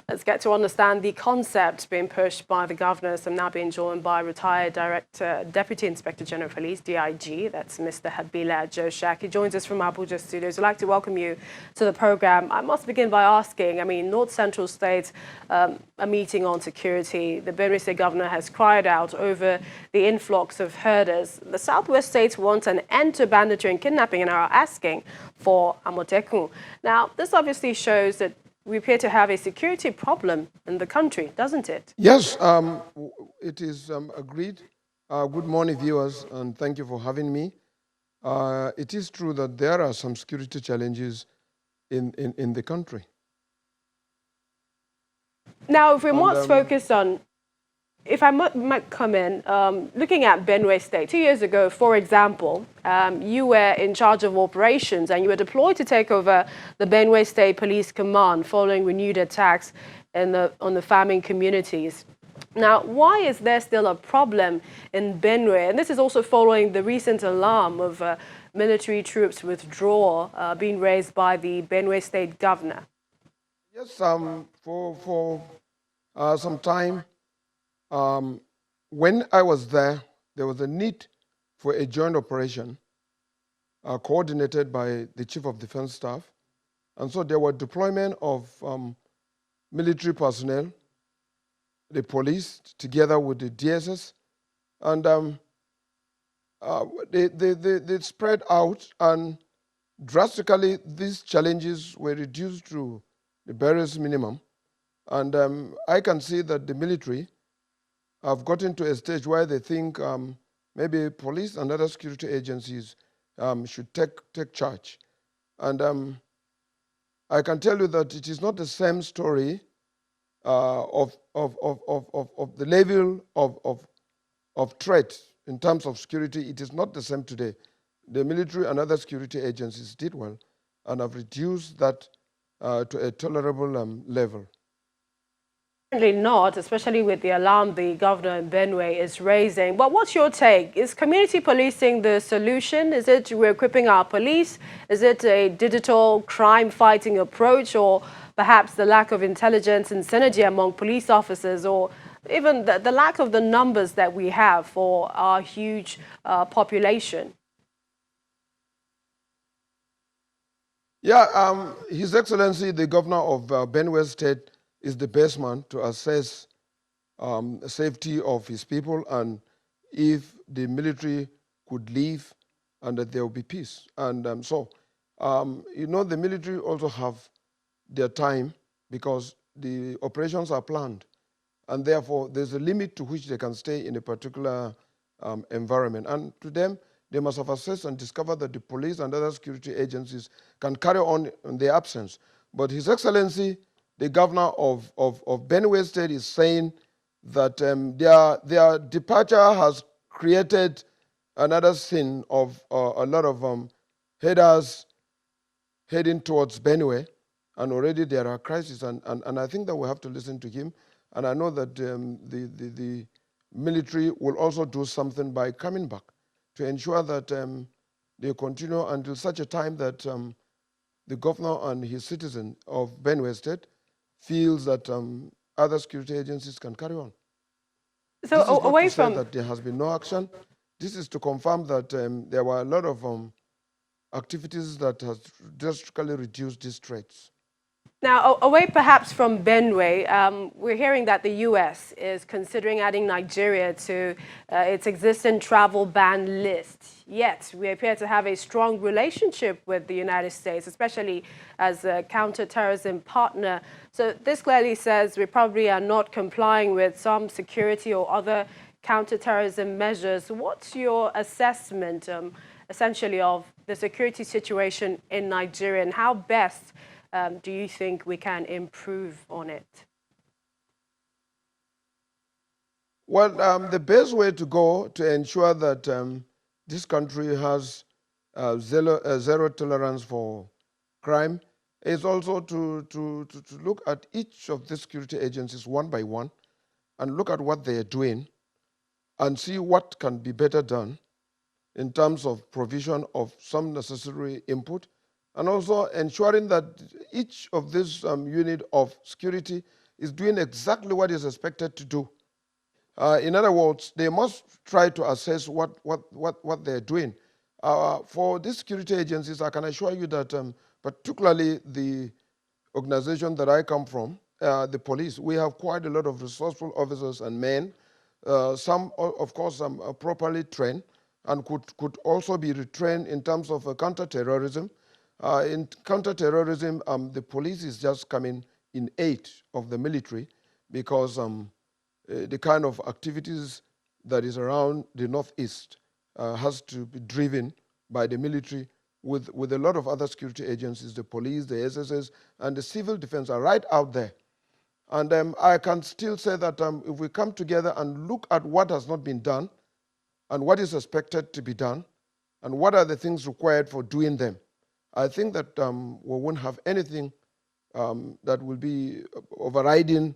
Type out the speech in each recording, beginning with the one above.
Let's get to understand the concept being pushed by the governors. I'm now being joined by retired Deputy Inspector General of Police, DIG. That's Mr. Habila Joshak. He joins us from Abuja studios. I'd like to welcome you to the program. I must begin by asking, North Central State, a meeting on security. The Benue State governor has cried out over the influx of herders. The Southwest states want an end to banditry and kidnapping and are asking for Amotekun. Now, this obviously shows that we appear to have a security problem in the country, doesn't it? Yes, it is agreed. Good morning, viewers, and thank you for having me. It is true that there are some security challenges in the country. Now, if we must focus on, if I might come in, looking at Benue State, 2 years ago, for example, you were in charge of operations and you were deployed to take over the Benue State Police Command following renewed attacks on the farming communities. Now, why is there still a problem in Benue? And this is also following the recent alarm of military troops withdrawal being raised by the Benue State governor. Yes, for some time, when I was there was a need for a joint operation coordinated by the Chief of Defense Staff. And so there were deployment of military personnel, the police, together with the DSS. And they spread out, and drastically these challenges were reduced to the barest minimum. And I can see that the military have gotten to a stage where they think maybe police and other security agencies should take charge. And I can tell you that it is not the same story of the level of threat in terms of security. It is not the same today. The military and other security agencies did well and have reduced that to a tolerable level. Certainly not, especially with the alarm the governor in Benue is raising. But what's your take? Is community policing the solution? Is it we're equipping our police? Is it a digital crime-fighting approach, or perhaps the lack of intelligence and synergy among police officers, or even the lack of the numbers that we have for our huge population? Yeah, His Excellency, the governor of Benue State, is the best man to assess the safety of his people and if the military could leave and that there will be peace. And the military also have their time because the operations are planned. And therefore, there's a limit to which they can stay in a particular environment. And to them, they must have assessed and discovered that the police and other security agencies can carry on in their absence. But His Excellency, the governor of Benue State, is saying that their departure has created another scene of a lot of headers heading towards Benue, and already there are crises. And I think that we have to listen to him. And I know that the military will also do something by coming back to ensure that they continue until such a time that the governor and his citizen of Benue State feels that other security agencies can carry on. So this is not away to say from that there has been no action. This is to confirm that there were a lot of activities that has drastically reduced these threats. Now, away perhaps from Benue, we're hearing that the U.S. is considering adding Nigeria to its existing travel ban list. Yet, we appear to have a strong relationship with the United States, especially as a counterterrorism partner. So this clearly says we probably are not complying with some security or other counterterrorism measures. What's your assessment, essentially, of the security situation in Nigeria, and how best do you think we can improve on it? Well, the best way to go to ensure that this country has zero tolerance for crime is also to look at each of the security agencies one by one and look at what they are doing and see what can be better done in terms of provision of some necessary input, and also ensuring that each of this unit of security is doing exactly what is expected to do. In other words, they must try to assess what they're doing. For these security agencies, I can assure you that particularly the organization that I come from, the police, we have quite a lot of resourceful officers and men. Some, of course, properly trained and could also be retrained in terms of counterterrorism. In counterterrorism, the police is just coming in aid of the military because the kind of activities that is around the Northeast has to be driven by the military with a lot of other security agencies, the police, the SSS, and the civil defense are right out there. And I can still say that if we come together and look at what has not been done and what is expected to be done and what are the things required for doing them, I think that we won't have anything that will be overriding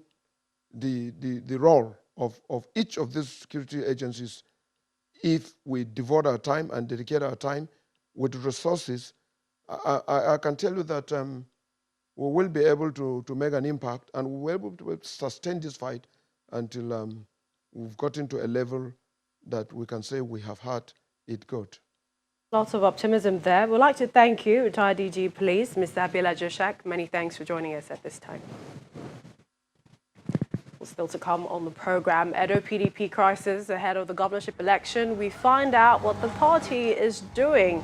the role of each of these security agencies if we devote our time and dedicate our time with resources. I can tell you that we will be able to make an impact and we will be able to sustain this fight until we've gotten to a level that we can say we have had it good. Lots of optimism there. We'd like to thank you, retired DG Police, Mr. Habila Joshak. Many thanks for joining us at this time. Still to come on the program, Edo PDP crisis ahead of the governorship election. We find out what the party is doing